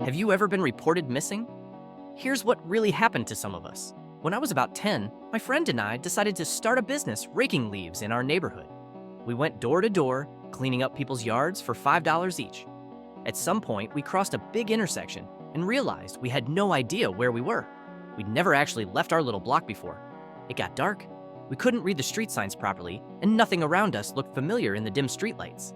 Have you ever been reported missing? Here's what really happened to some of us. When I was about 10, my friend and I decided to start a business raking leaves in our neighborhood. We went door to door, cleaning up people's yards for $5 each. At some point, we crossed a big intersection and realized we had no idea where we were. We'd never actually left our little block before. It got dark. We couldn't read the street signs properly, and nothing around us looked familiar in the dim streetlights.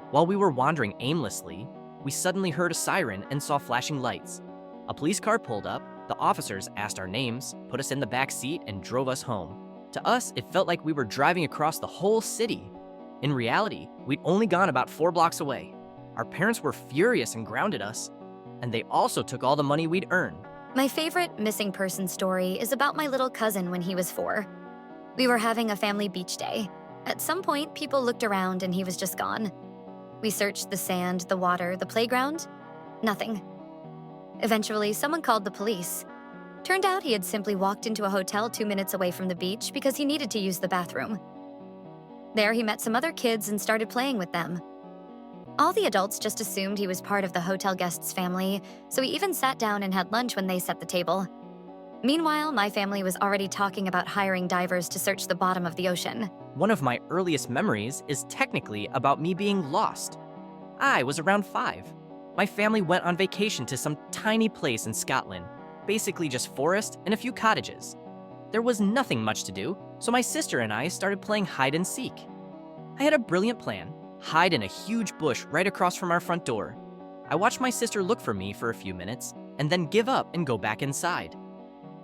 While we were wandering aimlessly, we suddenly heard a siren and saw flashing lights. A police car pulled up, the officers asked our names, put us in the back seat, and drove us home. To us, it felt like we were driving across the whole city. In reality, we'd only gone about 4 blocks away. Our parents were furious and grounded us, and they also took all the money we'd earned. My favorite missing person story is about my little cousin when he was 4. We were having a family beach day. At some point, people looked around and he was just gone. We searched the sand, the water, the playground. Nothing. Eventually, someone called the police. Turned out he had simply walked into a hotel 2 minutes away from the beach because he needed to use the bathroom. There, he met some other kids and started playing with them. All the adults just assumed he was part of the hotel guests' family, so he even sat down and had lunch when they set the table. Meanwhile, my family was already talking about hiring divers to search the bottom of the ocean. One of my earliest memories is technically about me being lost. I was around 5. My family went on vacation to some tiny place in Scotland, basically just forest and a few cottages. There was nothing much to do, so my sister and I started playing hide and seek. I had a brilliant plan: hide in a huge bush right across from our front door. I watched my sister look for me for a few minutes and then give up and go back inside.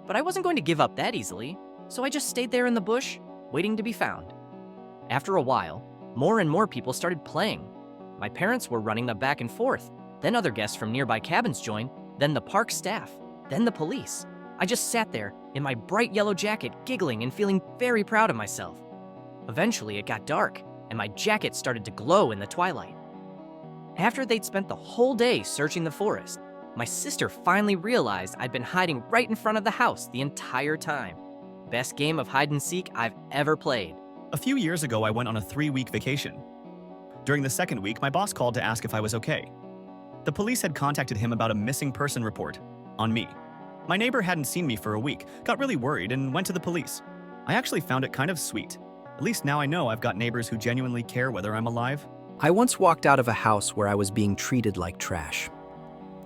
But I wasn't going to give up that easily, so I just stayed there in the bush, waiting to be found. After a while, more and more people started playing. My parents were running the back and forth, then other guests from nearby cabins joined, then the park staff, then the police. I just sat there in my bright yellow jacket, giggling and feeling very proud of myself. Eventually, it got dark, and my jacket started to glow in the twilight. After they'd spent the whole day searching the forest, my sister finally realized I'd been hiding right in front of the house the entire time. Best game of hide and seek I've ever played. A few years ago, I went on a 3-week vacation. During the second week, my boss called to ask if I was okay. The police had contacted him about a missing person report on me. My neighbor hadn't seen me for a week, got really worried, and went to the police. I actually found it kind of sweet. At least now I know I've got neighbors who genuinely care whether I'm alive. I once walked out of a house where I was being treated like trash.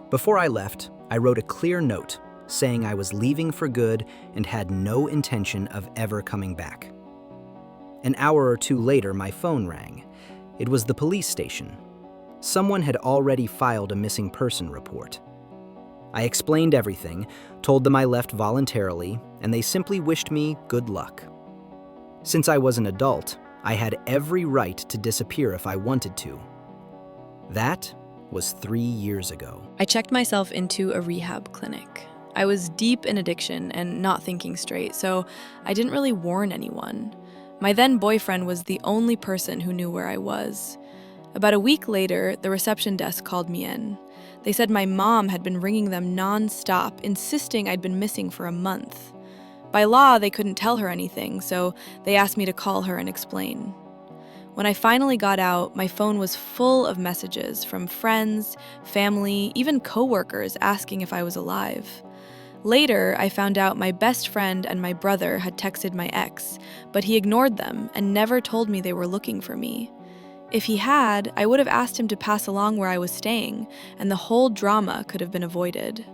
Before I left, I wrote a clear note saying I was leaving for good and had no intention of ever coming back. An hour or two later, my phone rang. It was the police station. Someone had already filed a missing person report. I explained everything, told them I left voluntarily, and they simply wished me good luck. Since I was an adult, I had every right to disappear if I wanted to. That was 3 years ago. I checked myself into a rehab clinic. I was deep in addiction and not thinking straight, so I didn't really warn anyone. My then boyfriend was the only person who knew where I was. About a week later, the reception desk called me in. They said my mom had been ringing them non-stop, insisting I'd been missing for a month. By law, they couldn't tell her anything, so they asked me to call her and explain. When I finally got out, my phone was full of messages from friends, family, even coworkers asking if I was alive. Later, I found out my best friend and my brother had texted my ex, but he ignored them and never told me they were looking for me. If he had, I would have asked him to pass along where I was staying, and the whole drama could have been avoided.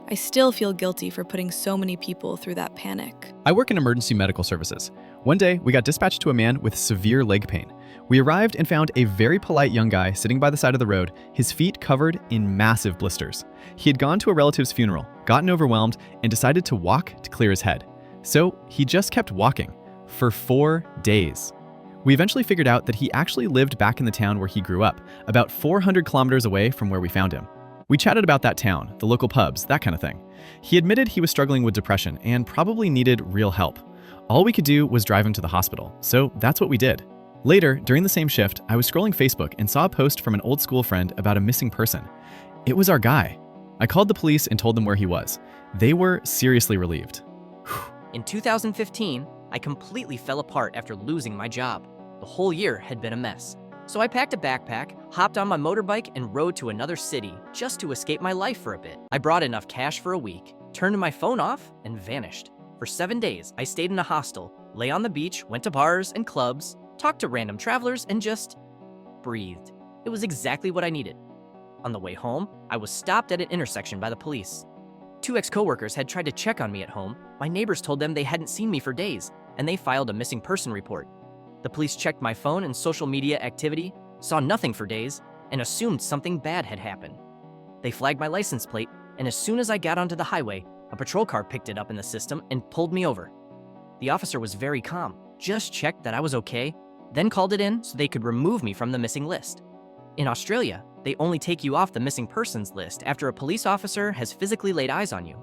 I still feel guilty for putting so many people through that panic. I work in emergency medical services. One day, we got dispatched to a man with severe leg pain. We arrived and found a very polite young guy sitting by the side of the road, his feet covered in massive blisters. He had gone to a relative's funeral, gotten overwhelmed, and decided to walk to clear his head. So he just kept walking for 4 days. We eventually figured out that he actually lived back in the town where he grew up, about 400 kilometers away from where we found him. We chatted about that town, the local pubs, that kind of thing. He admitted he was struggling with depression and probably needed real help. All we could do was drive him to the hospital, so that's what we did. Later, during the same shift, I was scrolling Facebook and saw a post from an old school friend about a missing person. It was our guy. I called the police and told them where he was. They were seriously relieved. In 2015, I completely fell apart after losing my job. The whole year had been a mess. So I packed a backpack, hopped on my motorbike, and rode to another city just to escape my life for a bit. I brought enough cash for a week, turned my phone off, and vanished. For 7 days, I stayed in a hostel, lay on the beach, went to bars and clubs, talked to random travelers, and just breathed. It was exactly what I needed. On the way home, I was stopped at an intersection by the police. 2 ex-coworkers had tried to check on me at home. My neighbors told them they hadn't seen me for days, and they filed a missing person report. The police checked my phone and social media activity, saw nothing for days, and assumed something bad had happened. They flagged my license plate, and as soon as I got onto the highway, a patrol car picked it up in the system and pulled me over. The officer was very calm, just checked that I was okay, then called it in so they could remove me from the missing list. In Australia, they only take you off the missing persons list after a police officer has physically laid eyes on you.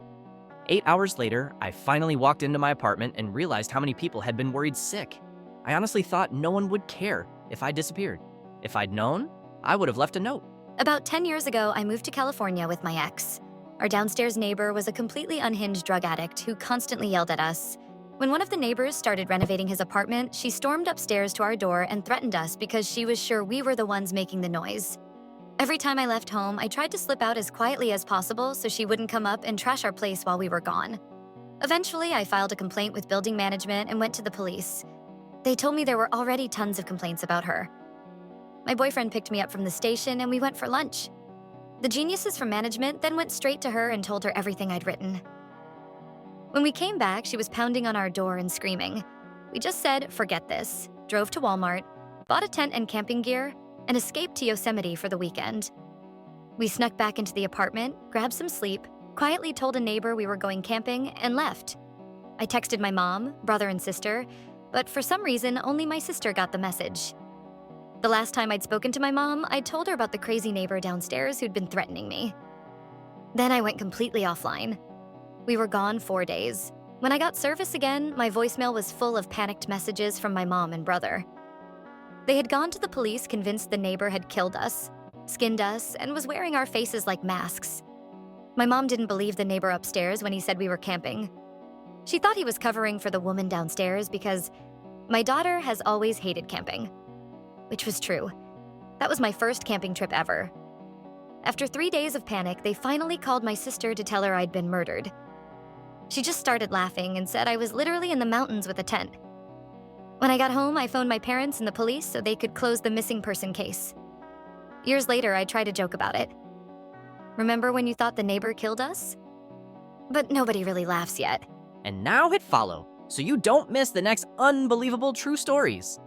8 hours later, I finally walked into my apartment and realized how many people had been worried sick. I honestly thought no one would care if I disappeared. If I'd known, I would have left a note. About 10 years ago, I moved to California with my ex. Our downstairs neighbor was a completely unhinged drug addict who constantly yelled at us. When one of the neighbors started renovating his apartment, she stormed upstairs to our door and threatened us because she was sure we were the ones making the noise. Every time I left home, I tried to slip out as quietly as possible so she wouldn't come up and trash our place while we were gone. Eventually, I filed a complaint with building management and went to the police. They told me there were already tons of complaints about her. My boyfriend picked me up from the station and we went for lunch. The geniuses from management then went straight to her and told her everything I'd written. When we came back, she was pounding on our door and screaming. We just said, forget this, drove to Walmart, bought a tent and camping gear, and escaped to Yosemite for the weekend. We snuck back into the apartment, grabbed some sleep, quietly told a neighbor we were going camping, and left. I texted my mom, brother, and sister, but for some reason, only my sister got the message. The last time I'd spoken to my mom, I told her about the crazy neighbor downstairs who'd been threatening me. Then I went completely offline. We were gone 4 days. When I got service again, my voicemail was full of panicked messages from my mom and brother. They had gone to the police convinced the neighbor had killed us, skinned us, and was wearing our faces like masks. My mom didn't believe the neighbor upstairs when he said we were camping. She thought he was covering for the woman downstairs because my daughter has always hated camping. Which was true. That was my first camping trip ever. After 3 days of panic, they finally called my sister to tell her I'd been murdered. She just started laughing and said I was literally in the mountains with a tent. When I got home, I phoned my parents and the police so they could close the missing person case. Years later, I tried to joke about it. Remember when you thought the neighbor killed us? But nobody really laughs yet. And now hit follow so you don't miss the next unbelievable true stories.